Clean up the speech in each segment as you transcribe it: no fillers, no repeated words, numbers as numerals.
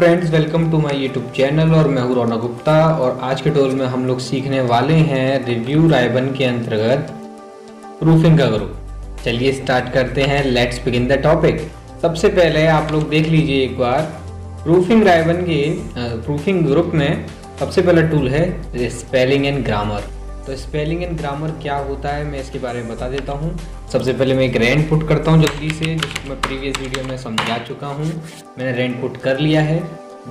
Friends, welcome to my YouTube channel और मैं हूं रौनक गुप्ता। और आज के टोल में हम लोग सीखने वाले हैं रिव्यू राइबन के अंतर्गत प्रूफिंग का ग्रुप। चलिए स्टार्ट करते हैं, लेट्स बिगिन द टॉपिक। सबसे पहले आप लोग देख लीजिए एक बार प्रूफिंग राइबन के प्रूफिंग ग्रुप में सबसे पहला टूल है स्पेलिंग एंड ग्रामर। तो स्पेलिंग एंड ग्रामर क्या होता है मैं इसके बारे में बता देता हूँ। सबसे पहले मैं एक रैंक पुट करता हूँ जल्दी से, जिसको मैं प्रीवियस वीडियो में समझा चुका हूँ। मैंने रैंक पुट कर लिया है।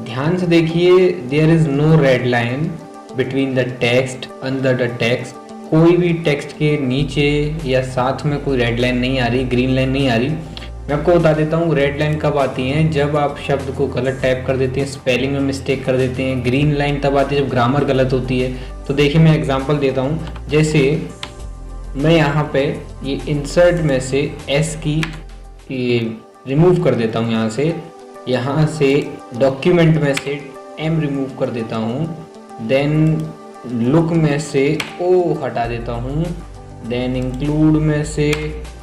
ध्यान से देखिए, there is no red line between the text under the text. कोई भी टेक्स्ट के नीचे या साथ में कोई रेड लाइन नहीं आ रही, ग्रीन लाइन नहीं आ रही। मैं आपको बता देता हूँ रेड लाइन कब आती हैं, जब आप शब्द को गलत टाइप कर देते हैं, स्पेलिंग में मिस्टेक कर देते हैं। ग्रीन लाइन तब आती है जब ग्रामर गलत होती है। तो देखिए मैं एग्जांपल देता हूँ। जैसे मैं यहाँ पे ये इंसर्ट में से एस की रिमूव कर देता हूँ, यहाँ से डॉक्यूमेंट में से एम रिमूव कर देता हूँ, देन लुक में से ओ हटा देता हूँ, देन इंक्लूड में से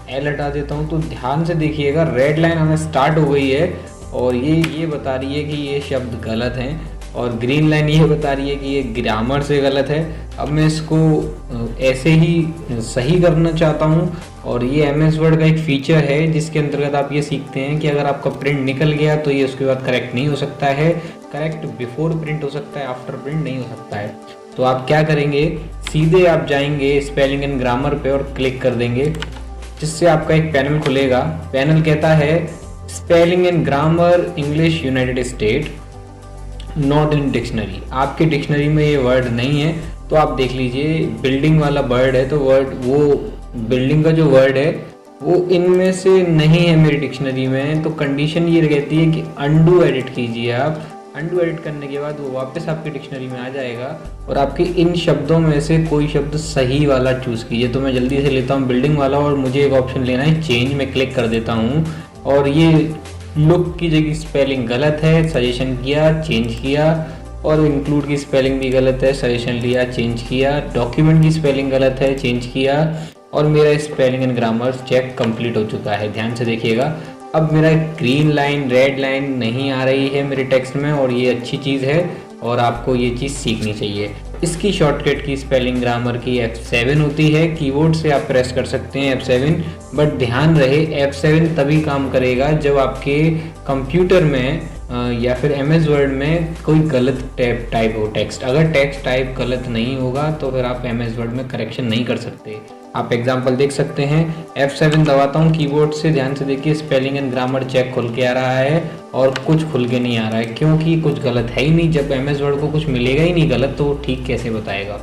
एल हटा देता हूँ। तो ध्यान से देखिएगा रेड लाइन आना स्टार्ट हो गई है और ये बता रही है कि ये शब्द गलत हैं, और ग्रीन लाइन ये बता रही है कि ये ग्रामर से गलत है। अब मैं इसको ऐसे ही सही करना चाहता हूँ, और ये एमएस वर्ड का एक फीचर है जिसके अंतर्गत आप ये सीखते हैं कि अगर आपका प्रिंट निकल गया तो ये उसके बाद करेक्ट नहीं हो सकता है। करेक्ट बिफोर प्रिंट हो सकता है, आफ्टर प्रिंट नहीं हो सकता है। तो आप क्या करेंगे, सीधे आप जाएंगे स्पेलिंग एंड ग्रामर पे और क्लिक कर देंगे, जिससे आपका एक पैनल खुलेगा। पैनल कहता है spelling and grammar English United state not in dictionary. आपके डिक्शनरी में ये वर्ड नहीं है। तो आप देख लीजिए बिल्डिंग वाला वर्ड है, तो वो बिल्डिंग का जो वर्ड है वो इनमें से नहीं है मेरी डिक्शनरी में। तो कंडीशन ये रहती है कि अंडू एडिट कीजिए आप। अंडू एडिट करने के बाद वो वापस आपकी डिक्शनरी में आ जाएगा और आपके इन शब्दों में से कोई शब्द सही वाला चूज़ कीजिए। तो मैं जल्दी से लेता हूँ बिल्डिंग वाला, और मुझे एक ऑप्शन लेना है चेंज। में क्लिक कर देता हूँ और ये लुक की जगह स्पेलिंग गलत है, सजेशन किया, चेंज किया। और इंक्लूड की स्पेलिंग भी गलत है, सजेशन लिया, चेंज किया। डॉक्यूमेंट की स्पेलिंग गलत है, चेंज किया। और मेरा spelling and grammar check complete हो चुका है। ध्यान से देखिएगा, अब मेरा ग्रीन लाइन रेड लाइन नहीं आ रही है मेरे टेक्स्ट में, और ये अच्छी चीज़ है और आपको ये चीज़ सीखनी चाहिए। इसकी शॉर्टकट की स्पेलिंग ग्रामर की F7 होती है। कीबोर्ड से आप प्रेस कर सकते हैं F7, बट ध्यान रहे F7 तभी काम करेगा जब आपके कंप्यूटर में या फिर MS वर्ड में कोई गलत टाइप हो टेक्स्ट। अगर टेक्स्ट टाइप गलत नहीं होगा तो फिर आप MS वर्ड में करेक्शन नहीं कर सकते। आप एग्जांपल देख सकते हैं। F7 दबाता हूँ कीबोर्ड से, ध्यान से देखिए स्पेलिंग एंड ग्रामर चेक खुल के आ रहा है और कुछ खुल के नहीं आ रहा है, क्योंकि कुछ गलत है ही नहीं। जब MS वर्ड को कुछ मिलेगा ही नहीं गलत तो वो ठीक कैसे बताएगा।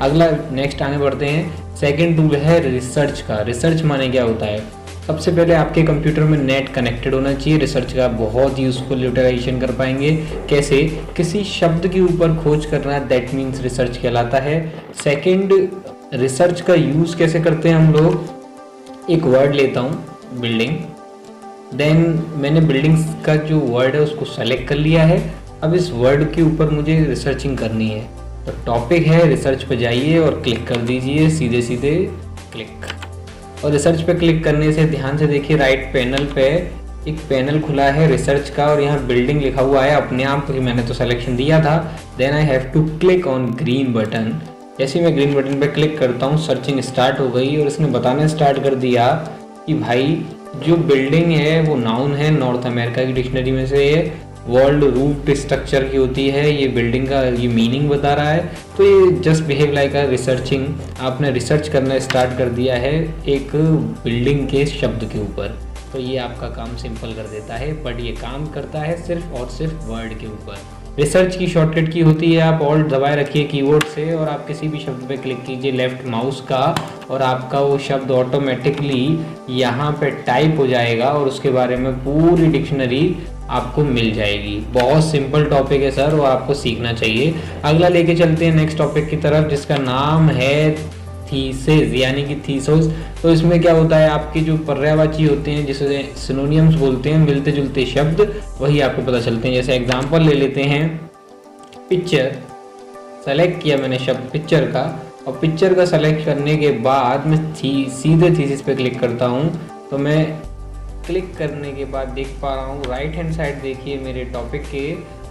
अगला नेक्स्ट आगे बढ़ते हैं। सेकेंड टूल है रिसर्च का। रिसर्च माने क्या होता है, सबसे पहले आपके कंप्यूटर में नेट कनेक्टेड होना चाहिए। रिसर्च का बहुत यूजफुल यूटिलाइजेशन कर पाएंगे। कैसे, किसी शब्द के ऊपर खोज करना, दैट मीन्स रिसर्च कहलाता है। सेकंड, रिसर्च का यूज़ कैसे करते हैं हम लोग, एक वर्ड लेता हूँ बिल्डिंग, देन मैंने बिल्डिंग्स का जो वर्ड है उसको सेलेक्ट कर लिया है। अब इस वर्ड के ऊपर मुझे रिसर्चिंग करनी है, तो टॉपिक है रिसर्च पे जाइए और क्लिक कर दीजिए, सीधे सीधे क्लिक। और रिसर्च पे क्लिक करने से ध्यान से देखिए राइट पैनल पे एक पैनल खुला है रिसर्च का, और यहाँ बिल्डिंग लिखा हुआ है अपने आप, क्योंकि मैंने तो सिलेक्शन दिया था। Then I have to click on green button. जैसे मैं ग्रीन बटन पे क्लिक करता हूँ सर्चिंग स्टार्ट हो गई, और इसने बताना स्टार्ट कर दिया कि भाई जो बिल्डिंग है वो नाउन है, नॉर्थ अमेरिका की डिक्शनरी में से ये वर्ल्ड रूट स्ट्रक्चर की होती है। ये बिल्डिंग का ये मीनिंग बता रहा है। तो ये जस्ट बिहेव लाइक अ रिसर्चिंग। आपने रिसर्च करना स्टार्ट कर दिया है एक बिल्डिंग के शब्द के ऊपर, तो ये आपका काम सिंपल कर देता है। बट ये काम करता है सिर्फ और सिर्फ वर्ड के ऊपर। रिसर्च की शॉर्टकट की होती है, आप ऑल्ट दबाए रखिए कीबोर्ड से और आप किसी भी शब्द पे क्लिक कीजिए लेफ्ट माउस का, और आपका वो शब्द ऑटोमेटिकली यहाँ पे टाइप हो जाएगा और उसके बारे में पूरी डिक्शनरी आपको मिल जाएगी। बहुत सिंपल टॉपिक है सर, और आपको सीखना चाहिए। अगला लेके चलते हैं नेक्स्ट टॉपिक की तरफ, जिसका नाम है थीसिस यानी कि थीसिस। तो इसमें क्या होता है, आपके जो पर्यायवाची होते हैं जिसे सिनोनियम्स बोलते हैं, मिलते जुलते शब्द, वही आपको पता चलते हैं। जैसे एग्जांपल ले लेते हैं पिक्चर। सेलेक्ट किया मैंने शब्द पिक्चर का, और पिक्चर का सेलेक्ट करने के बाद मैं सीधे थीसिस पे क्लिक करता हूँ। तो मैं क्लिक करने के बाद देख पा रहा हूँ राइट हैंड साइड देखिए मेरे टॉपिक के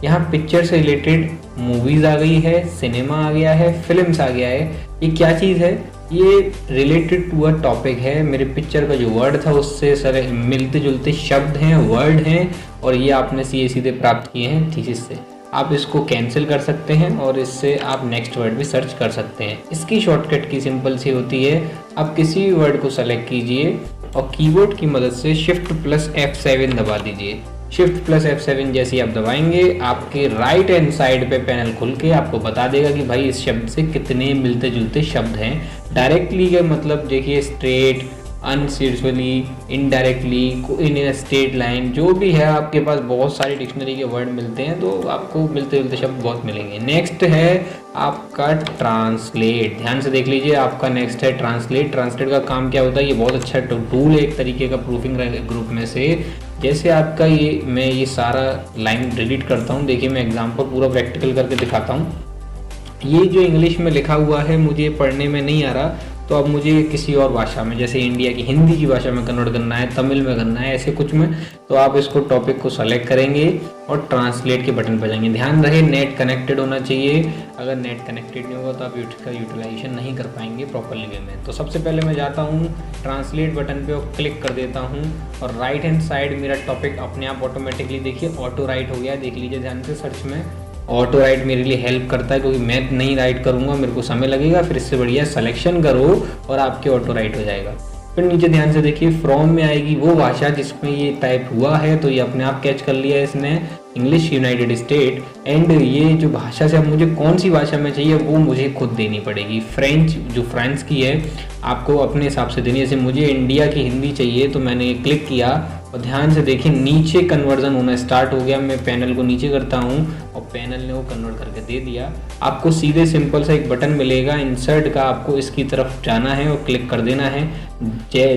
यहाँ पिक्चर से रिलेटेड मूवीज़ आ गई है, सिनेमा आ गया है, फिल्म्स आ गया है। ये क्या चीज़ है? ये रिलेटेड टू अ टॉपिक है। मेरे पिक्चर का जो वर्ड था उससे सारे मिलते जुलते शब्द हैं, वर्ड हैं, और ये आपने सीधे प्राप्त किए हैं थीसिस से। आप इसको कैंसिल कर सकते हैं और इससे आप नेक्स्ट वर्ड भी सर्च कर सकते हैं। इसकी शॉर्टकट की सिंपल सी होती है, आप किसी भी वर्ड को सेलेक्ट कीजिए और कीबोर्ड की मदद से Shift+F7 दबा दीजिए। Shift+F7 जैसे आप दबाएंगे, आपके राइट हैंड साइड पे पैनल खुल के आपको बता देगा कि भाई इस शब्द से कितने मिलते जुलते शब्द हैं। डायरेक्टली का मतलब देखिए straight, unseriously, indirectly, in a straight line, जो भी है आपके पास बहुत सारी डिक्शनरी के वर्ड मिलते हैं, तो आपको मिलते जुलते शब्द बहुत मिलेंगे। नेक्स्ट है आपका ट्रांसलेट। ध्यान से देख लीजिए, आपका नेक्स्ट है ट्रांसलेट। ट्रांसलेट का काम क्या होता है? ये बहुत अच्छा टूल है एक तरीके का प्रूफिंग ग्रुप में से। जैसे आपका मैं ये सारा लाइन डिलीट करता हूँ। देखिए मैं एग्जाम्पल पूरा प्रैक्टिकल करके दिखाता हूँ। ये जो इंग्लिश में लिखा हुआ है मुझे पढ़ने में नहीं आ रहा, तो अब मुझे किसी और भाषा में, जैसे इंडिया की हिंदी की भाषा में कन्वर्ट करना है, तमिल में करना है, ऐसे कुछ में, तो आप इसको टॉपिक को सेलेक्ट करेंगे और ट्रांसलेट के बटन पर जाएंगे। ध्यान रहे नेट कनेक्टेड होना चाहिए। अगर नेट कनेक्टेड नहीं होगा तो आप इसका यूटिलाइजेशन नहीं कर पाएंगे प्रॉपरली वे में। तो सबसे पहले मैं जाता हूँ ट्रांसलेट बटन पे और क्लिक कर देता हूँ, और राइट हैंड साइड मेरा टॉपिक अपने आप ऑटोमेटिकली देखिए ऑटो राइट हो गया। देख लीजिए ध्यान से, सर्च में ऑटो राइट मेरे लिए हेल्प करता है, क्योंकि मैं नहीं राइट करूँगा, मेरे को समय लगेगा। फिर इससे बढ़िया सिलेक्शन करो और आपके ऑटो राइट हो जाएगा। फिर नीचे ध्यान से देखिए, फ्रॉम में आएगी वो भाषा जिसमें ये टाइप हुआ है, तो ये अपने आप कैच कर लिया है इसने, इंग्लिश यूनाइटेड स्टेट। एंड ये जो भाषा से अब मुझे कौन सी भाषा में चाहिए वो मुझे खुद देनी पड़ेगी। फ्रेंच, जो फ्रांस की है, आपको अपने हिसाब से देनी है। जैसे मुझे इंडिया की हिंदी चाहिए, तो मैंने क्लिक किया और ध्यान से देखिए नीचे कन्वर्जन होना स्टार्ट हो गया। मैं पैनल को नीचे करता हूँ और पैनल ने वो कन्वर्ट करके दे दिया। आपको सीधे सिंपल सा एक बटन मिलेगा इंसर्ट का, आपको इसकी तरफ जाना है और क्लिक कर देना है।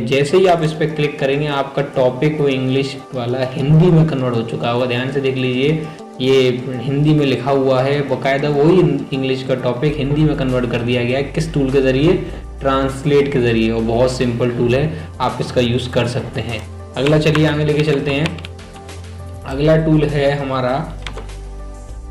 जैसे ही आप इस पर क्लिक करेंगे आपका टॉपिक वो इंग्लिश वाला हिंदी में कन्वर्ट हो चुका होगा। ध्यान से देख लीजिए, ये हिंदी में लिखा हुआ है, बाकायदा वही इंग्लिश का टॉपिक हिंदी में कन्वर्ट कर दिया गया है। किस टूल के ज़रिए? ट्रांसलेट के ज़रिए। और बहुत सिंपल टूल है, आप इसका यूज़ कर सकते हैं। अगला चलिए आगे लेके चलते हैं। अगला टूल है हमारा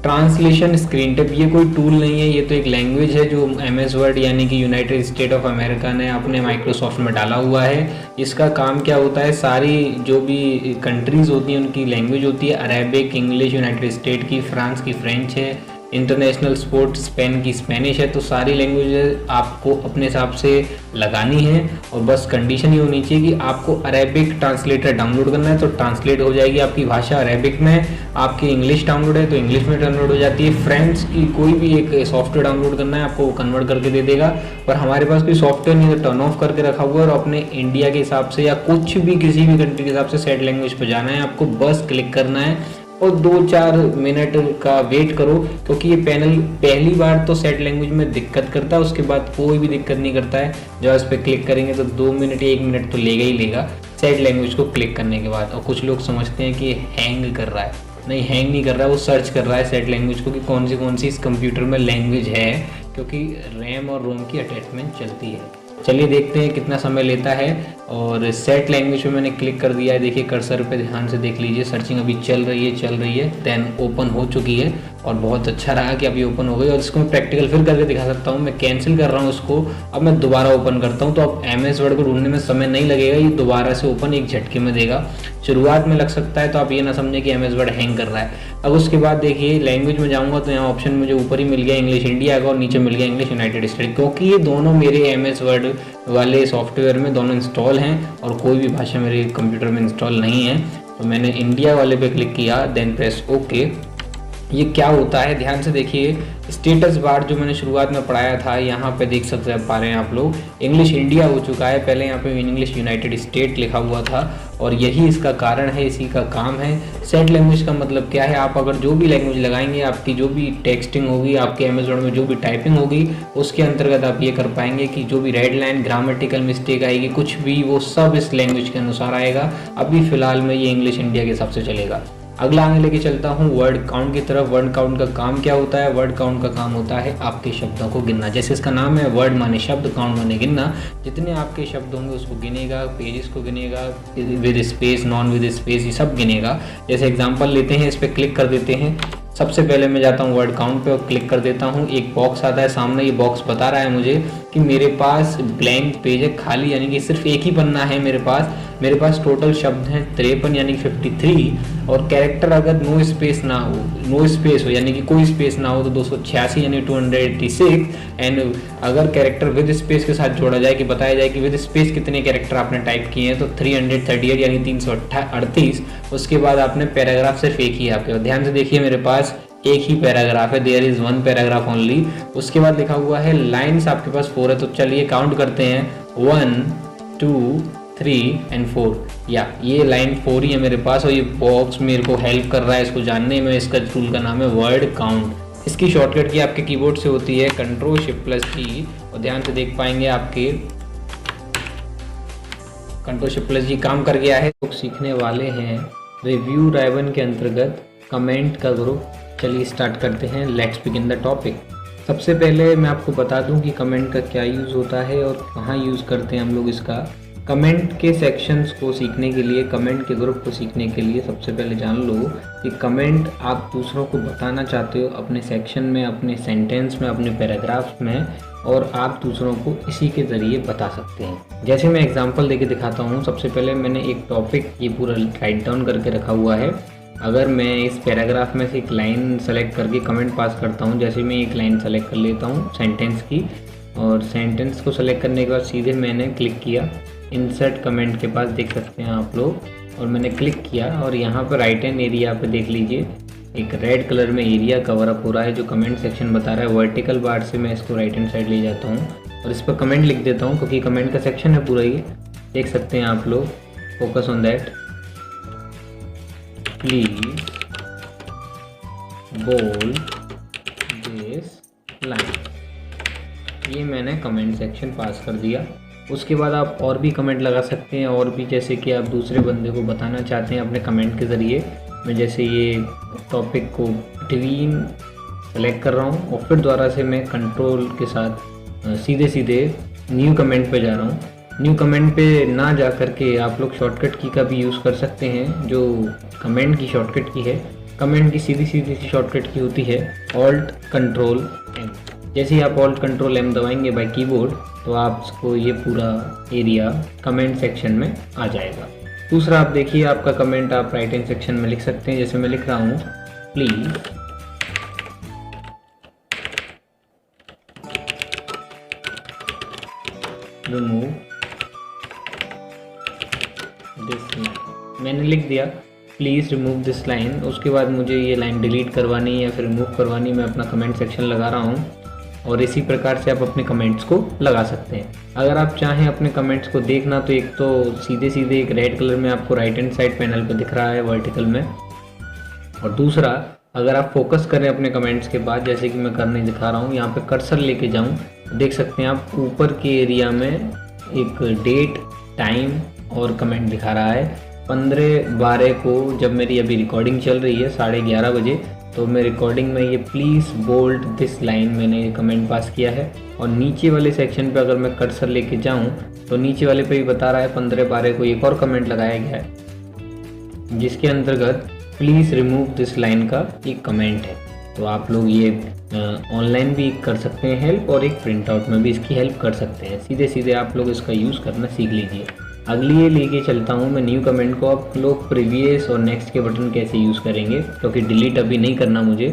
ट्रांसलेशन स्क्रीन टेप। ये कोई टूल नहीं है, ये तो एक लैंग्वेज है जो MS वर्ड यानी कि यूनाइटेड स्टेट ऑफ अमेरिका ने अपने माइक्रोसॉफ्ट में डाला हुआ है। इसका काम क्या होता है? सारी जो भी कंट्रीज़ होती हैं उनकी लैंग्वेज होती है, अरेबिक, इंग्लिश यूनाइटेड स्टेट की, फ्रांस की फ्रेंच है, इंटरनेशनल स्पोर्ट स्पेन की स्पेनिश है। तो सारी लैंग्वेज आपको अपने हिसाब से लगानी है, और बस कंडीशन ये होनी चाहिए कि आपको अरेबिक ट्रांसलेटर डाउनलोड करना है तो ट्रांसलेट हो जाएगी आपकी भाषा अरेबिक में। आपकी इंग्लिश डाउनलोड है तो इंग्लिश में डाउनलोड हो जाती है। फ्रेंच की कोई भी एक सॉफ्टवेयर डाउनलोड करना है, आपको वो कन्वर्ट करके दे देगा। पर हमारे पास कोई सॉफ्टवेयर नहीं, तो टर्न ऑफ करके रखा हुआ है, और अपने इंडिया के हिसाब से या कुछ भी किसी भी कंट्री के हिसाब से सेट लैंग्वेज पर जाना है। आपको बस क्लिक करना है और 2-4 मिनट का वेट करो, क्योंकि ये पैनल पहली बार तो सेट लैंग्वेज में दिक्कत करता है, उसके बाद कोई भी दिक्कत नहीं करता है। जब इस पर क्लिक करेंगे तो 2 मिनट 1 मिनट तो लेगा ही लेगा सेट लैंग्वेज को क्लिक करने के बाद। और कुछ लोग समझते हैं कि हैंग कर रहा है, नहीं हैंग नहीं कर रहा है, वो सर्च कर रहा है सेट लैंग्वेज को कि कौन सी इस कंप्यूटर में लैंग्वेज है, क्योंकि रैम और रोम की अटैचमेंट चलती है। चलिए देखते हैं कितना समय लेता है। और सेट लैंग्वेज में मैंने क्लिक कर दिया है। देखिए कर्सर पे ध्यान से देख लीजिए, सर्चिंग अभी चल रही है, देन ओपन हो चुकी है, और बहुत अच्छा रहा कि अभी ओपन हो गई। और इसको मैं प्रैक्टिकल फिर करके दिखा सकता हूँ। मैं कैंसिल कर रहा हूँ उसको, अब मैं दोबारा ओपन करता हूँ, तो अब MS वर्ड को ढूंढने में समय नहीं लगेगा, ये दोबारा से ओपन एक झटके में देगा। शुरुआत में लग सकता है, तो आप ये ना समझें कि MS वर्ड हैंग कर रहा है। अब उसके बाद देखिए लैंग्वेज में जाऊँगा तो यहाँ ऑप्शन मुझे ऊपर ही मिल गया इंग्लिश इंडिया का, और नीचे मिल गया इंग्लिश यूनाइटेड स्टेट, क्योंकि ये दोनों मेरे MS वर्ड वाले सॉफ्टवेयर में दोनों इंस्टॉल हैं और कोई भी भाषा मेरे कंप्यूटर में इंस्टॉल नहीं है। तो मैंने इंडिया वाले पे क्लिक किया, देन प्रेस ओके। ये क्या होता है ध्यान से देखिए, स्टेटस बार जो मैंने शुरुआत में पढ़ाया था यहाँ पे देख सकते हैं, पा रहे हैं आप लोग, इंग्लिश इंडिया हो चुका है। पहले यहाँ पे इंग्लिश यूनाइटेड स्टेट लिखा हुआ था, और यही इसका कारण है, इसी का काम है। सेट लैंग्वेज का मतलब क्या है? आप अगर जो भी लैंग्वेज लगाएंगे, आपकी जो भी टेक्सटिंग होगी, आपके MS वर्ड में जो भी टाइपिंग होगी, उसके अंतर्गत आप ये कर पाएंगे कि जो भी रेड लाइन ग्रामेटिकल मिस्टेक आएगी, कुछ भी, वो सब इस लैंग्वेज के अनुसार आएगा। अभी फिलहाल में ये इंग्लिश इंडिया के हिसाब से चलेगा। अगला आगे लेके चलता हूँ वर्ड काउंट की तरफ। वर्ड काउंट का काम क्या होता है? वर्ड काउंट का काम होता है आपके शब्दों को गिनना। जैसे इसका नाम है, वर्ड माने शब्द, काउंट माने गिनना। जितने आपके शब्द होंगे उसको गिनेगा, पेजेस को गिनेगा, with space, non with space, ये सब गिनेगा। जैसे एग्जांपल लेते हैं, इस पर क्लिक कर देते हैं। सबसे पहले मैं जाता हूँ वर्ड काउंट पे और क्लिक कर देता हूँ। एक बॉक्स आता है सामने, ये बॉक्स बता रहा है मुझे कि मेरे पास ब्लैंक पेज है, खाली, यानी कि सिर्फ एक ही पन्ना है मेरे पास टोटल शब्द हैं 53 यानी कि 53, और कैरेक्टर अगर नो स्पेस हो यानी कि कोई स्पेस ना हो तो 286 यानी 286, एंड अगर कैरेक्टर विद स्पेस के साथ जोड़ा जाए कि बताया जाए कि विद स्पेस कितने कैरेक्टर आपने टाइप किए हैं तो 338 यानी 338। उसके बाद आपने पैराग्राफ सिर्फ एक ही है आपके पास। ध्यान से देखिए मेरे पास एक ही पैराग्राफ है, there is one paragraph only. उसके बाद लिखा हुआ है लाइन्स आपके पास 4 है, तो चलिए काउंट करते हैं 1 2 3 एंड 4। या ये लाइन 4 ही है मेरे पास, और ये बॉक्स मेरे को हेल्प कर रहा है इसको जानने में। इसका टूल का नाम है वर्ड काउंट। इसकी शॉर्टकट की आपके कीबोर्ड से होती है Ctrl+Shift+G, और ध्यान से देख पाएंगे आपके Ctrl+Shift+G काम कर गया है। लोग सीखने वाले हैं रिव्यू राइबन के अंतर्गत कमेंट का ग्रुप। चलिए स्टार्ट करते हैं, लेट्स बिगिन द टॉपिक। सबसे पहले मैं आपको बता दूं कि कमेंट का क्या यूज़ होता है और कहाँ यूज़ करते हैं हम लोग इसका। कमेंट के सेक्शंस को सीखने के लिए, कमेंट के ग्रुप को सीखने के लिए सबसे पहले जान लो कि कमेंट आप दूसरों को बताना चाहते हो अपने सेक्शन में, अपने सेंटेंस में, अपने पैराग्राफ में, और आप दूसरों को इसी के ज़रिए बता सकते हैं। जैसे मैं एग्जांपल देके दिखाता हूँ। सबसे पहले मैंने एक टॉपिक ये पूरा राइट डाउन करके रखा हुआ है। अगर मैं इस पैराग्राफ में से एक लाइन सेलेक्ट करके कमेंट पास करता हूँ, जैसे मैं एक लाइन सेलेक्ट कर लेता हूँ सेंटेंस की, और सेंटेंस को सेलेक्ट करने के बाद सीधे मैंने क्लिक किया इंसर्ट कमेंट के पास, देख सकते हैं आप लोग, और मैंने क्लिक किया और यहाँ पर राइट हैंड एरिया पे देख लीजिए एक रेड कलर में एरिया कवर अप हो रहा है जो कमेंट सेक्शन बता रहा है। वर्टिकल बार से मैं इसको राइट हैंड साइड ले जाता हूँ और इस पर कमेंट लिख देता हूँ, क्योंकि कमेंट का सेक्शन है पूरा ये, देख सकते हैं आप लोग। Focus on that, please bold this line. ये मैंने कमेंट सेक्शन पास कर दिया। उसके बाद आप और भी कमेंट लगा सकते हैं, और भी, जैसे कि आप दूसरे बंदे को बताना चाहते हैं अपने कमेंट के ज़रिए। मैं जैसे ये टॉपिक को बिटवीन सेलेक्ट कर रहा हूँ और फिर दोबारा से मैं कंट्रोल के साथ सीधे सीधे न्यू कमेंट पे जा रहा हूँ। न्यू कमेंट पे ना जा कर के आप लोग शॉर्टकट की का भी यूज़ कर सकते हैं, जो कमेंट की शॉर्टकट की है। कमेंट की सीधी सी शॉर्टकट की होती है Alt+Ctrl+M। जैसे ही आप Alt+Ctrl+M दबाएंगे बाय कीबोर्ड तो आपको ये पूरा एरिया कमेंट सेक्शन में आ जाएगा। दूसरा आप देखिए, आपका कमेंट आप राइट हैंड सेक्शन में लिख सकते हैं। जैसे मैं लिख रहा हूँ, प्लीज रिमूव दिस लाइन। मैंने लिख दिया प्लीज़ रिमूव दिस लाइन। उसके बाद मुझे ये लाइन डिलीट करवानी या फिर रिमूव करवानी, मैं अपना कमेंट सेक्शन लगा रहा हूँ, और इसी प्रकार से आप अपने कमेंट्स को लगा सकते हैं। अगर आप चाहें अपने कमेंट्स को देखना तो एक तो सीधे सीधे एक रेड कलर में आपको राइट हैंड साइड पैनल पे दिख रहा है वर्टिकल में, और दूसरा अगर आप फोकस करें अपने कमेंट्स के बाद, जैसे कि मैं करने दिखा रहा हूँ, यहाँ पे कर्सर लेके जाऊँ तो देख सकते हैं आप ऊपर के एरिया में एक डेट, टाइम और कमेंट दिखा रहा है। 15/12 को, जब मेरी अभी रिकॉर्डिंग चल रही है 11:30 बजे, तो मैं रिकॉर्डिंग में ये प्लीज़ बोल्ड दिस लाइन मैंने ये कमेंट पास किया है। और नीचे वाले सेक्शन पे अगर मैं कर्सर लेके जाऊं तो नीचे वाले पे भी बता रहा है 15/12 को एक और कमेंट लगाया गया है जिसके अंतर्गत प्लीज़ रिमूव दिस लाइन का एक कमेंट है। तो आप लोग ये ऑनलाइन भी कर सकते हैं हेल्प, और एक प्रिंट आउट में भी इसकी हेल्प कर सकते हैं। सीधे सीधे आप लोग इसका यूज़ करना सीख लीजिए। अगली ये लेके चलता हूँ मैं न्यू कमेंट को। आप लोग प्रीवियस और नेक्स्ट के बटन कैसे यूज़ करेंगे, क्योंकि डिलीट अभी नहीं करना मुझे।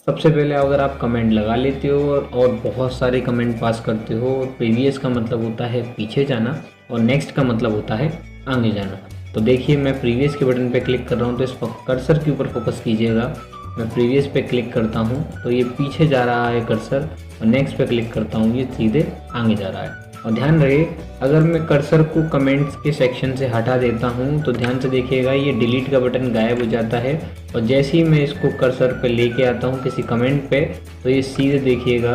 सबसे पहले अगर आप कमेंट लगा लेते हो और बहुत सारे कमेंट पास करते हो, प्रीवियस का मतलब होता है पीछे जाना और नेक्स्ट का मतलब होता है आगे जाना। तो देखिए मैं प्रीवियस के बटन पे क्लिक कर रहा हूँ, तो इस कर्सर के ऊपर फोकस कीजिएगा। मैं प्रीवियस पे क्लिक करता हूँ तो ये पीछे जा रहा है कर्सर, और नेक्स्ट पे क्लिक करता हूँ ये सीधे आगे जा रहा है। और ध्यान रहे, अगर मैं कर्सर को कमेंट्स के सेक्शन से हटा देता हूँ तो ध्यान से देखिएगा ये डिलीट का बटन गायब हो जाता है, और जैसे ही मैं इसको कर्सर पे लेके आता हूँ किसी कमेंट पे तो ये सीधे देखिएगा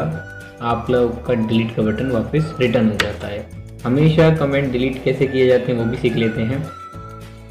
आप लोग का डिलीट का बटन वापस रिटर्न हो जाता है। हमेशा कमेंट डिलीट कैसे किए जाते हैं वो भी सीख लेते हैं।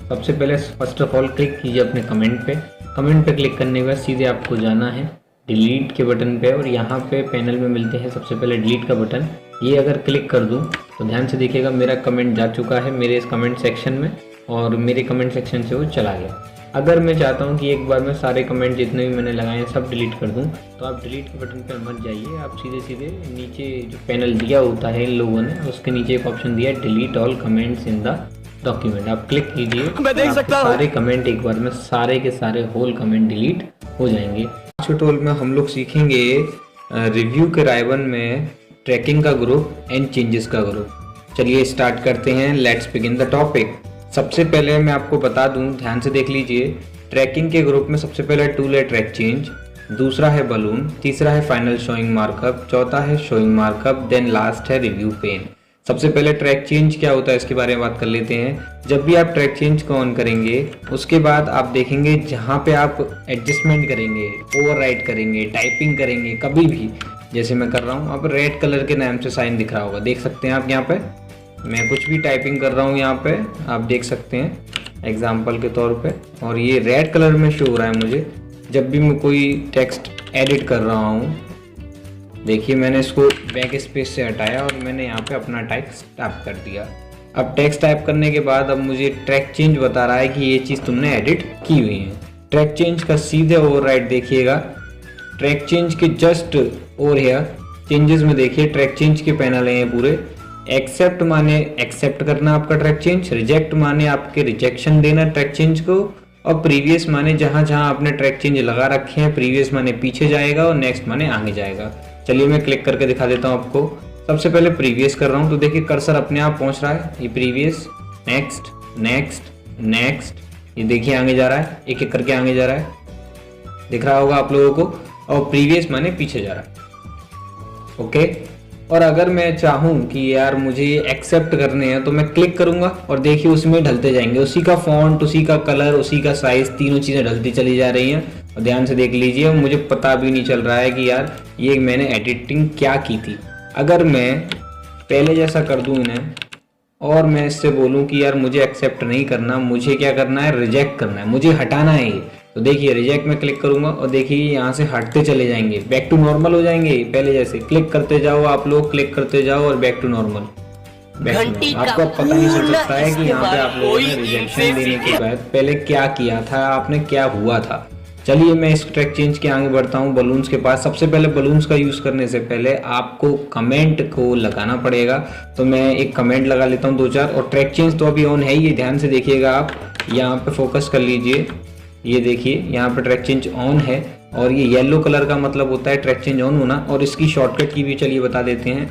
सबसे पहले फर्स्ट ऑफ ऑल क्लिक कीजिए अपने कमेंट पे। कमेंट पे क्लिक करने के बाद सीधे आपको जाना है डिलीट के बटन पे, और यहाँ पे पैनल में मिलते हैं सबसे पहले डिलीट का बटन। ये अगर क्लिक कर दूं तो ध्यान से देखिएगा मेरा कमेंट जा चुका है मेरे इस कमेंट सेक्शन में, और मेरे कमेंट सेक्शन से वो चला गया। अगर मैं चाहता हूँ कि एक बार में सारे कमेंट जितने भी मैंने लगाए हैं सब डिलीट कर दूँ, तो आप डिलीट के बटन पर मत जाइए, आप सीधे सीधे नीचे जो पैनल दिया होता है इन लोगों ने, उसके नीचे एक ऑप्शन दिया है delete all comments in the document, आप क्लिक कीजिए, मैं देख सकता हूँ सारे कमेंट एक बार में सारे के सारे होल कमेंट डिलीट हो जाएंगे। आज के ट्यूटोरियल में हम लोग सीखेंगे रिव्यू के राइबन में ट्रैकिंग का ग्रुप एंड चेंजेस का ग्रुप। चलिए स्टार्ट करते हैं, लेट्स बिगिन द टॉपिक। सबसे पहले मैं आपको बता दूं, ध्यान से देख लीजिए, ट्रैकिंग के ग्रुप में सबसे पहला टूल है ट्रैक चेंज, दूसरा है बलून, तीसरा है फाइनल शोइंग मार्कअप, चौथा है शोइंग मार्कअप, देन लास्ट है रिव्यू पेन। सबसे पहले ट्रैक चेंज क्या होता है इसके बारे में बात कर लेते हैं। जब भी आप ट्रैक चेंज को ऑन करेंगे उसके बाद आप देखेंगे जहाँ पे आप एडजस्टमेंट करेंगे, ओवरराइट करेंगे, टाइपिंग करेंगे, कभी भी जैसे मैं कर रहा हूँ, आप रेड कलर के नाम से साइन दिख रहा होगा, देख सकते हैं आप यहाँ पे। मैं कुछ भी टाइपिंग कर रहा हूँ यहाँ पे, आप देख सकते हैं एग्जाम्पल के तौर पे, और ये रेड कलर में शो हो रहा है मुझे जब भी मैं कोई टेक्स्ट एडिट कर रहा हूँ। देखिए मैंने इसको बैक स्पेस से हटाया और मैंने यहाँ पे अपना टेक्स्ट टाइप कर दिया। अब टेक्स्ट टाइप करने के बाद अब मुझे ट्रैक चेंज बता रहा है कि ये चीज़ तुमने एडिट की हुई है। ट्रैक चेंज का सीधे ओवरराइट देखिएगा, ट्रैक चेंज के जस्ट ओवर हियर चेंजेस में देखिए ट्रैक चेंज के पैनल हैं ये पूरे। एक्सेप्ट माने एक्सेप्ट करना आपका ट्रैक चेंज, रिजेक्ट माने आपके रिजेक्शन देना ट्रैक चेंज को, और प्रीवियस माने जहां जहां आपने ट्रैक चेंज लगा रखे हैं, प्रीवियस माने पीछे जाएगा और नेक्स्ट माने आगे जाएगा। चलिए मैं क्लिक करके दिखा देता हूं आपको। सबसे पहले प्रीवियस कर रहा हूं तो देखिए कर्सर अपने आप पहुंच रहा है, ये प्रीवियस, नेक्स्ट नेक्स्ट नेक्स्ट, ये देखिए आगे जा रहा है, एक एक करके आगे जा रहा है, दिख रहा होगा आप लोगों को, और प्रीवियस माने पीछे जा रहा है। ओके, और अगर मैं चाहूँ कि यार मुझे एक्सेप्ट करने हैं तो मैं क्लिक करूंगा और देखिए उसमें ढलते जाएंगे, उसी का फॉन्ट, उसी का कलर, उसी का साइज, तीनों चीज़ें ढलती चली जा रही हैं। और ध्यान से देख लीजिए, मुझे पता भी नहीं चल रहा है कि यार ये मैंने एडिटिंग क्या की थी। अगर मैं पहले जैसा कर दूँ इन्हें और मैं इससे बोलूँ कि यार मुझे एक्सेप्ट नहीं करना, मुझे क्या करना है, रिजेक्ट करना है, मुझे हटाना है ये, तो देखिए रिजेक्ट में क्लिक करूंगा और देखिए यहाँ से हटते चले जाएंगे, बैक टू नॉर्मल हो जाएंगे पहले जैसे। क्लिक करते जाओ आप लोग, क्लिक करते जाओ और बैक टू नॉर्मल, आपको पता नहीं चल सकता है कि यहाँ पे आप लोगों ने रिजेक्शन देने के बाद पहले क्या किया था, आपने क्या हुआ था। चलिए मैं इस ट्रैक चेंज के आगे बढ़ता हूँ बलून्स के पास। सबसे पहले बलून्स का यूज़ करने से पहले आपको कमेंट को लगाना पड़ेगा, तो मैं एक कमेंट लगा लेता हूँ 2-4। और ट्रैक चेंज तो अभी ऑन है ही, ध्यान से देखिएगा आप, यहाँ पे फोकस कर लीजिए, ये देखिए यहाँ पे ट्रैक चेंज ऑन है और ये येलो कलर का मतलब होता है ट्रैक चेंज ऑन होना। और इसकी शॉर्टकट की भी चलिए बता देते हैं,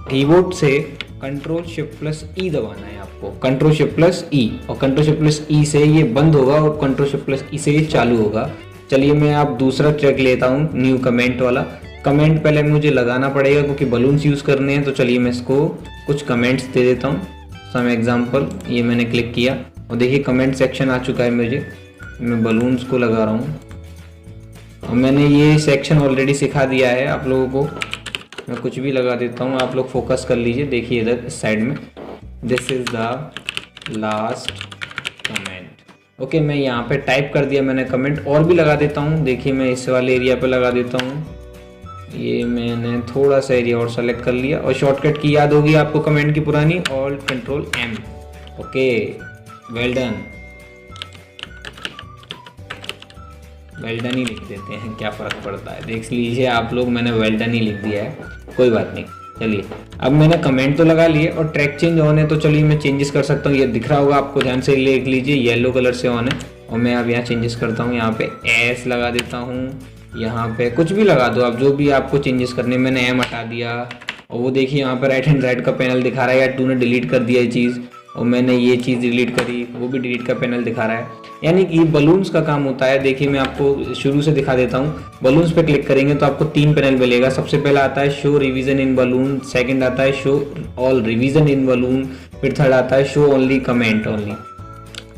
कीबोर्ड से Ctrl+Shift+E दबाना है आपको, Ctrl+Shift+E, और Ctrl+Shift+E से ये बंद होगा और Ctrl+Shift+E से ये चालू होगा। चलिए मैं आप दूसरा ट्रैक लेता हूँ, न्यू कमेंट वाला। कमेंट पहले मुझे लगाना पड़ेगा क्योंकि बलून्स यूज़ करने हैं, तो चलिए मैं इसको कुछ कमेंट्स दे देता हूँ। सम एग्जाम्पल, ये मैंने क्लिक किया और देखिए कमेंट सेक्शन आ चुका है मुझे। मैं बलून्स को लगा रहा हूँ और मैंने ये सेक्शन ऑलरेडी सिखा दिया है आप लोगों को। मैं कुछ भी लगा देता हूँ, आप लोग फोकस कर लीजिए, देखिए इधर इस साइड में, this is the last comment. Okay, मैं यहाँ पे टाइप कर दिया मैंने कमेंट, और भी लगा देता हूँ। देखिए मैं इस वाले एरिया पे लगा देता हूँ, ये मैंने थोड़ा सा एरिया और सेलेक्ट कर लिया। और शॉर्टकट की याद होगी आपको कमेंट की पुरानी, Alt+Ctrl+M। Okay, well done, well done ही लिख देते हैं, क्या फ़र्क पड़ता है, देख लीजिए आप लोग, मैंने वेल डन ही लिख दिया है, कोई बात नहीं। चलिए अब मैंने कमेंट तो लगा लिए और ट्रैक चेंज ऑन है, तो चलिए मैं चेंजेस कर सकता हूँ। ये दिख रहा होगा आपको, ध्यान से लिख लीजिए, येलो कलर से ऑन है। और मैं अब यहाँ चेंजेस करता हूँ, यहाँ पे एस लगा देता हूँ, यहाँ पे कुछ भी लगा दो आप, जो भी आपको चेंजेस करने। मैंने एम हटा दिया और वो देखिए यहाँ पर राइट हैंड साइड का पैनल दिखा रहा है, यार तूने डिलीट कर दिया ये चीज़, और मैंने ये चीज़ डिलीट करी, वो भी डिलीट का पैनल दिखा रहा है। यानी कि बलून्स का काम होता है। देखिए मैं आपको शुरू से दिखा देता हूँ। बलून्स पे क्लिक करेंगे तो आपको 3 पैनल मिलेगा। सबसे पहला आता है शो रिवीजन इन बलून, सेकंड आता है शो ऑल रिवीजन इन बलून, फिर थर्ड आता है शो ओनली कमेंट ओनली।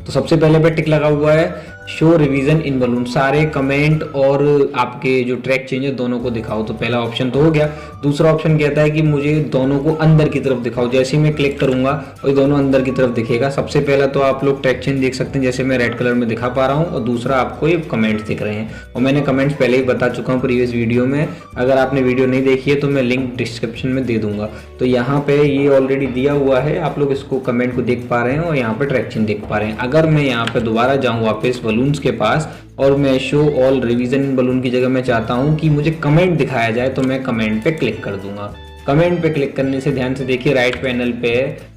तो सबसे पहले पे टिक लगा हुआ है शो रिवीजन इन बलून, सारे कमेंट और आपके जो ट्रैक चेंज है दोनों को दिखाओ। तो पहला ऑप्शन तो हो गया। दूसरा ऑप्शन कहता है कि मुझे दोनों को अंदर की तरफ दिखाओ। जैसे ही मैं क्लिक करूंगा और दोनों अंदर की तरफ दिखेगा। सबसे पहला तो आप लोग ट्रैक चेंज देख सकते हैं, जैसे मैं रेड कलर में दिखा पा रहा हूँ, और दूसरा आपको ये कमेंट्स दिख रहे हैं। और मैंने कमेंट्स पहले ही बता चुका हूँ प्रीवियस वीडियो में। अगर आपने वीडियो नहीं देखी है तो मैं लिंक डिस्क्रिप्शन में दे दूंगा। तो यहाँ पे ये ऑलरेडी दिया हुआ है, आप लोग इसको कमेंट को देख पा रहे हैं और यहाँ पे ट्रैक चेंज देख पा रहे हैं। अगर मैं यहाँ पे दोबारा जाऊँ वापस बलून्स के पास और मैं शो ऑल रिवीजन बलून की जगह मैं चाहता हूँ कि मुझे कमेंट दिखाया जाए, तो मैं कमेंट पे क्लिक कर दूंगा। कमेंट पे क्लिक करने से ध्यान से देखिए राइट पैनल पे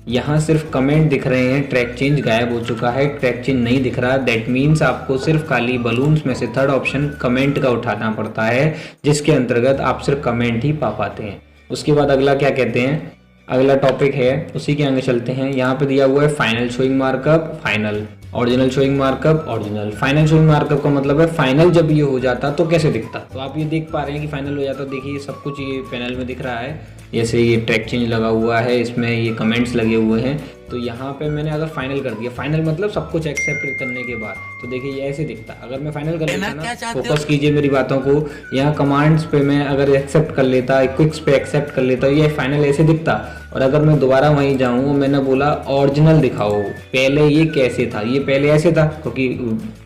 यहाँ सिर्फ कमेंट दिख रहे हैं, ट्रैक चेंज गायब हो चुका है, ट्रैक चेंज नहीं दिख रहा। दैट मीन्स आपको सिर्फ खाली बलून्स में से थर्ड ऑप्शन कमेंट का उठाना पड़ता है, जिसके अंतर्गत आप सिर्फ कमेंट ही पा पाते हैं। उसके बाद अगला क्या कहते हैं, अगला टॉपिक है उसी के आगे चलते हैं। यहाँ पे दिया हुआ है final showing markup, final, original showing markup, original. Final showing markup का मतलब है फाइनल जब ये हो जाता तो कैसे दिखता। तो आप ये देख पा रहे हैं कि फाइनल हो जाता, देखिए सब कुछ ये पैनल में दिख रहा है। जैसे ये ट्रैक चेंज लगा हुआ है, इसमें ये कमेंट्स लगे हुए हैं। तो यहाँ पे मैंने अगर फाइनल कर दिया, फाइनल मतलब सब कुछ एक्सेप्ट करने के बाद, तो देखिए ये ऐसे दिखता। अगर मैं फाइनल कर लेता ना, फोकस कीजिए मेरी बातों को, यहाँ कमांड्स पे मैं अगर एक्सेप्ट कर लेता, क्विक्स पे एक्सेप्ट कर लेता, ये फाइनल ऐसे दिखता। और अगर मैं दोबारा वहीं जाऊँ, मैंने बोला ओरिजिनल दिखाओ, पहले ये कैसे था, ये पहले ऐसे था क्योंकि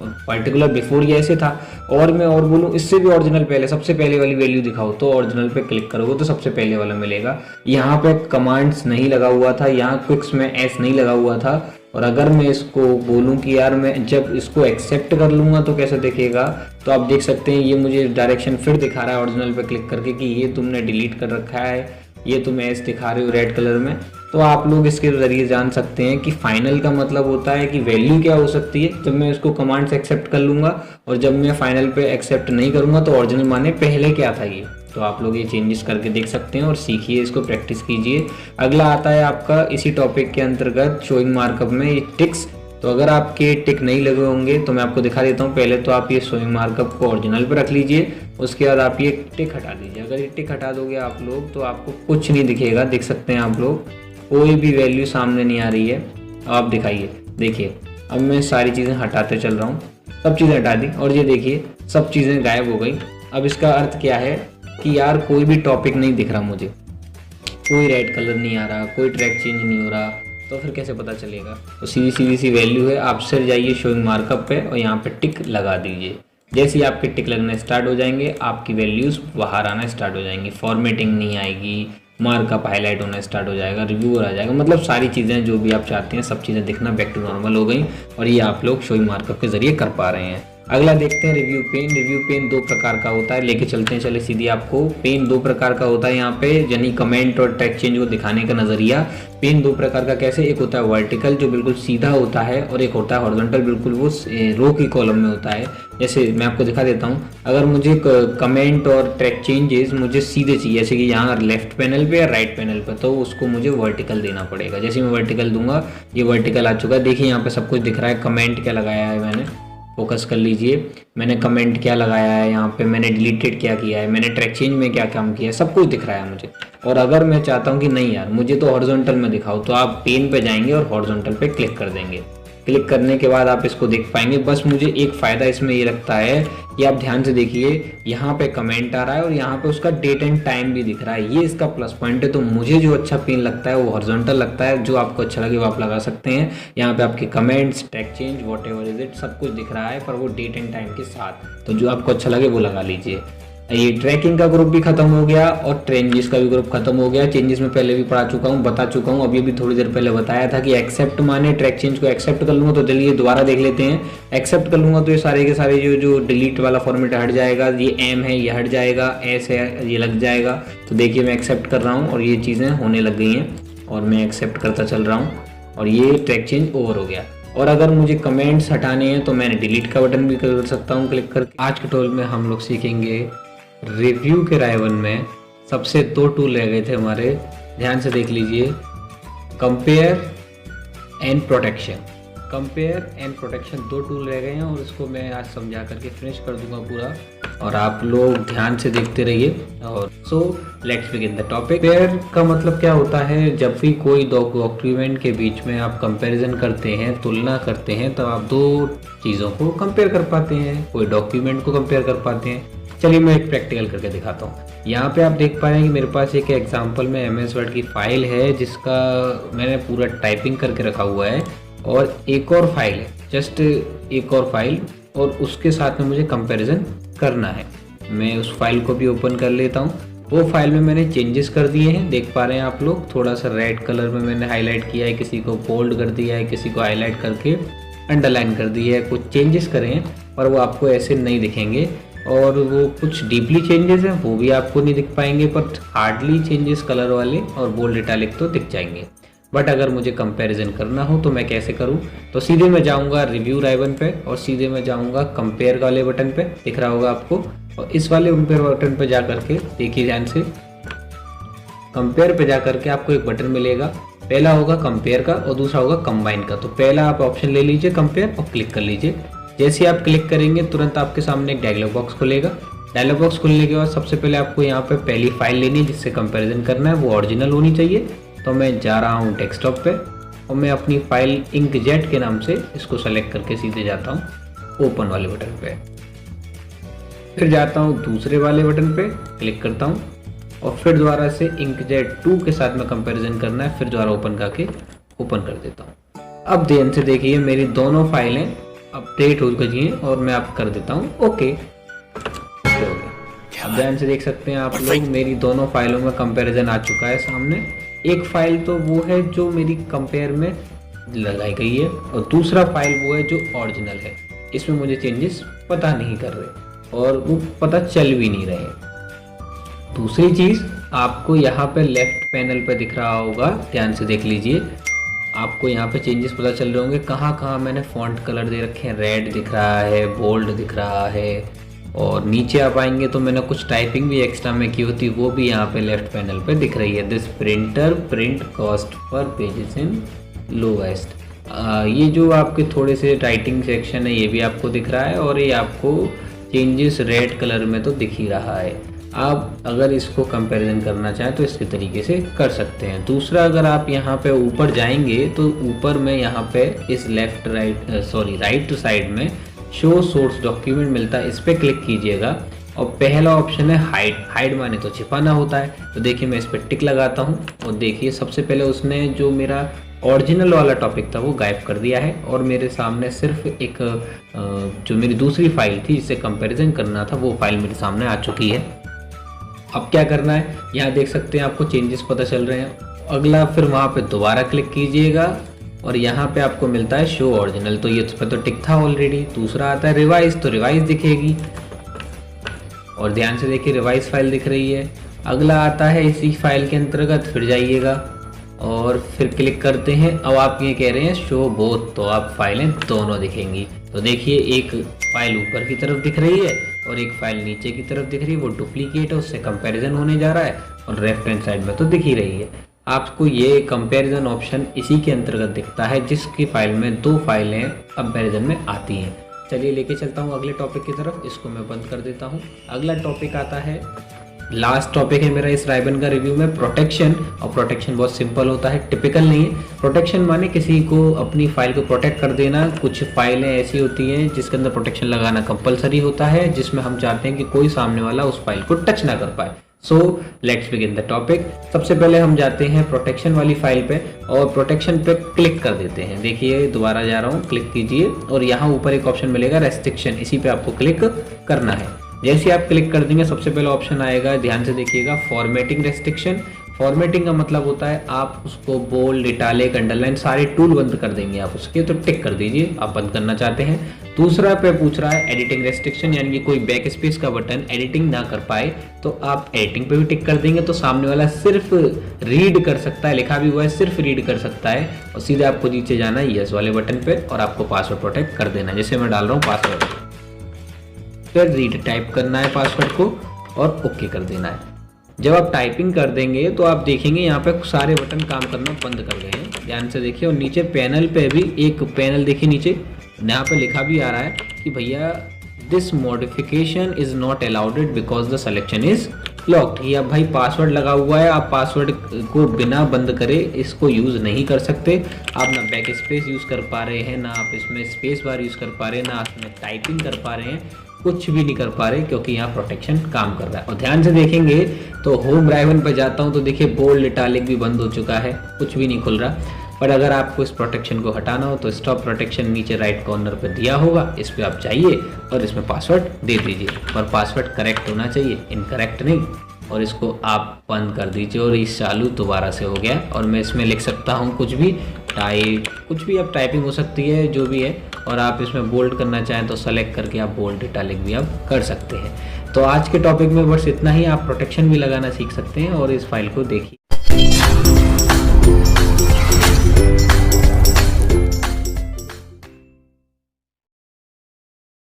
पर्टिकुलर बिफोर ये ऐसे था, और मैं और बोलूँ इससे भी ओरिजिनल पहले, सबसे पहले वाली वैल्यू दिखाओ, तो ओरिजिनल पे क्लिक करोगे तो सबसे पहले वाला मिलेगा। यहाँ पे कमांड्स नहीं लगा हुआ था, यहाँ क्विक्स में एस नहीं लगा हुआ था। और अगर मैं इसको बोलूं कि यार मैं जब इसको एक्सेप्ट कर लूंगा तो कैसे दिखेगा, तो आप देख सकते हैं ये मुझे डायरेक्शन फिर दिखा रहा है ओरिजिनल पे क्लिक करके कि ये तुमने डिलीट कर रखा है, ये तुम एस दिखा रहे हो रेड कलर में। तो आप लोग इसके जरिए जान सकते हैं कि फाइनल का मतलब होता है कि वैल्यू क्या हो सकती है जब मैं इसको कमांड से एक्सेप्ट कर लूंगा, और जब मैं फाइनल पे एक्सेप्ट नहीं करूंगा तो ओरिजिनल माने पहले क्या था ये। तो आप लोग ये चेंजेस करके देख सकते हैं और सीखिए, इसको प्रैक्टिस कीजिए। अगला आता है आपका इसी टॉपिक के अंतर्गत शोइंग मार्कअप में ये टिक्स। तो अगर आपके टिक नहीं लगे होंगे तो मैं आपको दिखा देता हूँ। पहले तो आप ये शोइंग मार्कअप को ओरिजिनल पर रख लीजिए, उसके बाद आप ये टिक हटा दीजिए। अगर ये टिक हटा दोगे आप लोग तो आपको कुछ नहीं दिखेगा, देख सकते हैं आप लोग, कोई भी वैल्यू सामने नहीं आ रही है। आप दिखाइए, देखिए अब मैं सारी चीज़ें हटाते चल रहा हूँ, सब चीज़ें हटा दी और ये देखिए सब चीज़ें गायब हो गई। अब इसका अर्थ क्या है कि यार कोई भी टॉपिक नहीं दिख रहा मुझे, कोई रेड कलर नहीं आ रहा, कोई ट्रैक चेंज नहीं हो रहा, तो फिर कैसे पता चलेगा। तो सीधी सी वैल्यू है, आप सिर जाइए शोइंग मार्कअप पे और यहाँ पे टिक लगा दीजिए। जैसे ही आपके टिक लगने स्टार्ट हो जाएंगे आपकी वैल्यूज़ बाहर आना स्टार्ट हो जाएंगी, फॉर्मेटिंग नहीं आएगी, मार्कअप हाईलाइट होना स्टार्ट हो जाएगा, रिव्यूअर आ जाएगा, मतलब सारी चीज़ें जो भी आप चाहते हैं सब चीज़ें दिखना बैक टू नॉर्मल हो गई। और ये आप लोग शोइंग मार्कअप के जरिए कर पा रहे हैं। अगला देखते हैं रिव्यू पेन। रिव्यू पेन दो प्रकार का होता है, लेके चलते हैं, चले सीधी आपको। पेन दो प्रकार का होता है यहाँ पे, यानी कमेंट और ट्रैक चेंज को दिखाने का नजरिया। पेन दो प्रकार का कैसे, एक होता है वर्टिकल जो बिल्कुल सीधा होता है, और एक होता है हॉरिजॉन्टल, बिल्कुल वो रो की कॉलम में होता है। जैसे मैं आपको दिखा देता हूँ, अगर मुझे कमेंट और ट्रैक चेंजेस मुझे सीधे चाहिए, जैसे कि यहाँ लेफ्ट पैनल पे या राइट पैनल पे, तो उसको मुझे वर्टिकल देना पड़ेगा। जैसे मैं वर्टिकल दूंगा, ये वर्टिकल आ चुका है, देखिए यहाँ पे सब कुछ दिख रहा है। कमेंट क्या लगाया है मैंने, फोकस कर लीजिए, मैंने कमेंट क्या लगाया है यहाँ पे, मैंने डिलीटेड क्या किया है, मैंने ट्रैक चेंज में क्या काम किया है, सब कुछ दिख रहा है मुझे। और अगर मैं चाहता हूँ कि नहीं यार मुझे तो हॉरिजॉन्टल में दिखाओ, तो आप पेन पे जाएंगे और हॉरिजॉन्टल पे क्लिक कर देंगे। क्लिक करने के बाद आप इसको देख पाएंगे। बस मुझे एक फ़ायदा इसमें ये लगता है कि आप ध्यान से देखिए, यहाँ पे कमेंट आ रहा है और यहाँ पे उसका डेट एंड टाइम भी दिख रहा है, ये इसका प्लस पॉइंट है। तो मुझे जो अच्छा पेन लगता है वो हॉरिजॉन्टल लगता है, जो आपको अच्छा लगे वो आप लगा सकते हैं। यहाँ पे आपके comments, track change, what ever is it, सब कुछ दिख रहा है, पर वो डेट एंड टाइम के साथ। तो जो आपको अच्छा लगे वो लगा लीजिए। ये ट्रैकिंग का ग्रुप भी खत्म हो गया और चेंजेस का भी ग्रुप खत्म हो गया। चेंजेस में पहले भी पढ़ा चुका हूँ, बता चुका हूँ, अभी भी थोड़ी देर पहले बताया था कि एक्सेप्ट माने ट्रैक चेंज को एक्सेप्ट कर लूँगा, तो चलिए दोबारा देख लेते हैं। एक्सेप्ट कर लूँगा तो ये सारे के सारे जो डिलीट वाला फॉर्मेट हट जाएगा, ये एम है ये हट जाएगा, एस है ये लग जाएगा। तो देखिए मैं एक्सेप्ट कर रहा हूँ और ये चीज़ें होने लग गई हैं और मैं एक्सेप्ट करता चल रहा हूँ और ये ट्रैक चेंज ओवर हो गया। और अगर मुझे कमेंट्स हटाने हैं तो मैंने डिलीट का बटन भी कर सकता हूँ क्लिक करके। आज के टूल में हम लोग सीखेंगे रिव्यू के राइवन में सबसे दो टूल रह गए थे हमारे, ध्यान से देख लीजिए, compare and protection. Compare and protection दो टूल रह गए हैं और इसको मैं आज समझा करके फिनिश कर दूंगा पूरा, और आप लोग ध्यान से देखते रहिए। और so let's begin the topic. Compare का मतलब क्या होता है, जब भी कोई दो डॉक्यूमेंट के बीच में आप कंपैरिजन करते हैं, तुलना करते हैं, तो आप दो चीज़ों को कंपेयर कर पाते हैं, कोई डॉक्यूमेंट को कंपेयर कर पाते हैं। चलिए मैं एक प्रैक्टिकल करके दिखाता हूँ। यहाँ पे आप देख पा रहे हैं कि मेरे पास एक एग्जांपल में MS वर्ड की फाइल है जिसका मैंने पूरा टाइपिंग करके रखा हुआ है, और एक और फाइल है, जस्ट एक और फाइल, और उसके साथ में मुझे कंपैरिजन करना है। मैं उस फाइल को भी ओपन कर लेता हूँ। वो फाइल में मैंने चेंजेस कर दिए हैं, देख पा रहे हैं आप लोग, थोड़ा सा रेड कलर में मैंने हाईलाइट किया है, किसी को बोल्ड कर दिया है, किसी को हाईलाइट करके अंडरलाइन कर दी है, कुछ चेंजेस करे हैं, पर वो आपको ऐसे नहीं दिखेंगे। और वो कुछ डीपली चेंजेस हैं वो भी आपको नहीं दिख पाएंगे, बट हार्डली चेंजेस कलर वाले और बोल्ड इटैलिक तो दिख जाएंगे। बट अगर मुझे कंपैरिजन करना हो तो मैं कैसे करूं, तो सीधे मैं जाऊंगा रिव्यू राइबन पे और सीधे मैं जाऊंगा कंपेयर वाले बटन पे, दिख रहा होगा आपको। और इस वाले कंपेयर बटन पे जा करके देखिए ध्यान से, कंपेयर पे जा करके आपको एक बटन मिलेगा, पहला होगा कंपेयर का और दूसरा होगा कंबाइन का। तो पहला आप ऑप्शन ले लीजिए कंपेयर और क्लिक कर लीजिए। जैसे आप क्लिक करेंगे तुरंत आपके सामने एक डायलॉग बॉक्स खुलेगा। डायलॉग बॉक्स खुलने के बाद सबसे पहले आपको यहाँ पे पहली फाइल लेनी है जिससे कंपैरिजन करना है, वो ओरिजिनल होनी चाहिए। तो मैं जा रहा हूँ डेस्कटॉप पे और मैं अपनी फाइल इंकजेट के नाम से इसको सेलेक्ट करके सीधे जाता हूँ ओपन वाले बटन पे। फिर जाता हूँ दूसरे वाले बटन पे, क्लिक करता हूँ और फिर दोबारा से इंकजेट 2 के साथ में कंपैरिजन करना है, फिर दोबारा ओपन करके ओपन कर देता हूँ। अब ध्यान से देखिए मेरी दोनों फाइलें अपडेट हो गई हैं और मैं आप कर देता हूँ ओके। अब ध्यान से देख सकते हैं आप लोग मेरी दोनों फाइलों में कंपैरिजन आ चुका है सामने। एक फाइल तो वो है जो मेरी कंपेयर में लगाई गई है और दूसरा फाइल वो है जो ओरिजिनल है। इसमें मुझे चेंजेस पता नहीं कर रहे और वो पता चल भी नहीं रहे। दूसरी चीज़ आपको यहाँ पे लेफ्ट पैनल पे दिख रहा होगा, ध्यान से देख लीजिए, आपको यहाँ पे चेंजेस पता चल रहे होंगे कहाँ कहाँ मैंने फॉन्ट कलर दे रखे हैं। रेड दिख रहा है, बोल्ड दिख रहा है, और नीचे आप आएंगे तो मैंने कुछ टाइपिंग भी एक्स्ट्रा में की होती, वो भी यहाँ पे लेफ्ट पैनल पे दिख रही है। This printer print cost per pages in lowest. ये जो आपके थोड़े से राइटिंग सेक्शन है ये भी आपको दिख रहा है और ये आपको चेंजेस रेड कलर में तो दिख ही रहा है। आप अगर इसको कंपैरिजन करना चाहें तो इसके तरीके से कर सकते हैं। दूसरा, अगर आप यहाँ पे ऊपर जाएंगे तो ऊपर में यहाँ पे इस राइट साइड में शो सोर्स डॉक्यूमेंट मिलता है, इस पर क्लिक कीजिएगा और पहला ऑप्शन है हाइड। हाइड माने तो छिपाना होता है। तो देखिए मैं इस पर टिक लगाता हूँ और देखिए सबसे पहले उसने जो मेरा ओरिजिनल वाला टॉपिक था वो गायब कर दिया है और मेरे सामने सिर्फ एक जो मेरी दूसरी फाइल थी जिससे कंपैरिजन करना था वो फाइल मेरे सामने आ चुकी है। अब क्या करना है, यहाँ देख सकते हैं आपको चेंजेस पता चल रहे हैं। अगला फिर वहाँ पे दोबारा क्लिक कीजिएगा और यहाँ पे आपको मिलता है शो ओरिजिनल, तो ये तो टिक था ऑलरेडी। दूसरा आता है रिवाइज, तो रिवाइज दिखेगी और ध्यान से देखिए रिवाइज फाइल दिख रही है। अगला आता है इसी फाइल के अंतर्गत, फिर जाइएगा और फिर क्लिक करते हैं। अब आप ये कह रहे हैं शो बोथ, तो आप फाइलें दोनों दिखेंगी। तो देखिए एक फाइल ऊपर की तरफ दिख रही है और एक फाइल नीचे की तरफ दिख रही है, वो डुप्लीकेट है, उससे कंपैरिजन होने जा रहा है और लेफ्ट हैंड साइड में तो दिख ही रही है। आपको ये कंपैरिजन ऑप्शन इसी के अंतर्गत दिखता है जिसकी फाइल में दो फाइलें कंपैरिजन में आती हैं। चलिए लेके चलता हूँ अगले टॉपिक की तरफ, इसको मैं बंद कर देता हूँ। अगला टॉपिक आता है, लास्ट टॉपिक है मेरा इस राइबन का रिव्यू में, प्रोटेक्शन। और प्रोटेक्शन बहुत सिंपल होता है, टिपिकल नहीं है। प्रोटेक्शन माने किसी को अपनी फाइल को प्रोटेक्ट कर देना। कुछ फाइलें ऐसी होती हैं जिसके अंदर प्रोटेक्शन लगाना कंपलसरी होता है, जिसमें हम चाहते हैं कि कोई सामने वाला उस फाइल को टच ना कर पाए। So let's begin the topic. सबसे पहले हम जाते हैं प्रोटेक्शन वाली फाइल पे और प्रोटेक्शन पे क्लिक कर देते हैं। देखिए दोबारा जा रहा हूँ, क्लिक कीजिए और यहाँ ऊपर एक ऑप्शन मिलेगा रेस्ट्रिक्शन, इसी पे आपको क्लिक करना है। जैसे आप क्लिक कर देंगे सबसे पहला ऑप्शन आएगा, ध्यान से देखिएगा, फॉर्मेटिंग रेस्ट्रिक्शन। फॉर्मेटिंग का मतलब होता है आप उसको बोल्ड, इटालिक, अंडरलाइन सारे टूल बंद कर देंगे आप उसके, तो टिक कर दीजिए आप बंद करना चाहते हैं। दूसरा पे पूछ रहा है एडिटिंग रेस्ट्रिक्शन, यानी कि कोई बैक स्पेस का बटन एडिटिंग ना कर पाए तो आप एडिटिंग पे भी टिक कर देंगे, तो सामने वाला सिर्फ रीड कर सकता है, लिखा भी हुआ है सिर्फ रीड कर सकता है। और सीधे आपको नीचे जाना है यस वाले बटन पे और आपको पासवर्ड प्रोटेक्ट कर देना है। जैसे मैं डाल रहा हूँ पासवर्ड, फिर रीड टाइप करना है पासवर्ड को और ओके कर देना है। जब आप टाइपिंग कर देंगे तो आप देखेंगे यहाँ पे सारे बटन काम करना बंद कर गए हैं, ध्यान से देखिए। और नीचे पैनल पे भी एक पैनल देखिए, नीचे यहाँ पे लिखा भी आ रहा है कि भैया this modification is not allowed because the selection is locked. ये अब भाई पासवर्ड लगा हुआ है, आप पासवर्ड को बिना बंद करे इसको यूज़ नहीं कर सकते। आप ना बैक स्पेस यूज़ कर पा रहे हैं, ना आप इसमें स्पेस बार यूज़ कर पा रहे हैं, ना आप इसमें टाइपिंग कर पा रहे हैं, कुछ भी नहीं कर पा रहे क्योंकि यहाँ प्रोटेक्शन काम कर रहा है। और ध्यान से देखेंगे तो होम राइबन पर जाता हूँ तो देखिए बोल्ड, इटालिक भी बंद हो चुका है, कुछ भी नहीं खुल रहा। पर अगर आपको इस प्रोटेक्शन को हटाना हो तो स्टॉप प्रोटेक्शन नीचे राइट कॉर्नर पे दिया होगा, इस पर आप जाइए और इसमें पासवर्ड दे दीजिए। पर पासवर्ड करेक्ट होना चाहिए, इनकरेक्ट नहीं। और इसको आप बंद कर दीजिए और इस चालू दोबारा से हो गया। और मैं इसमें लिख सकता हूँ कुछ भी, टाइप, कुछ भी आप टाइपिंग हो सकती है जो भी है। और आप इसमें बोल्ड करना चाहें तो सेलेक्ट करके आप बोल्ड इटैलिक भी आप कर सकते हैं। तो आज के टॉपिक में बस इतना ही। आप प्रोटेक्शन भी लगाना सीख सकते हैं और इस फाइल को देखिए।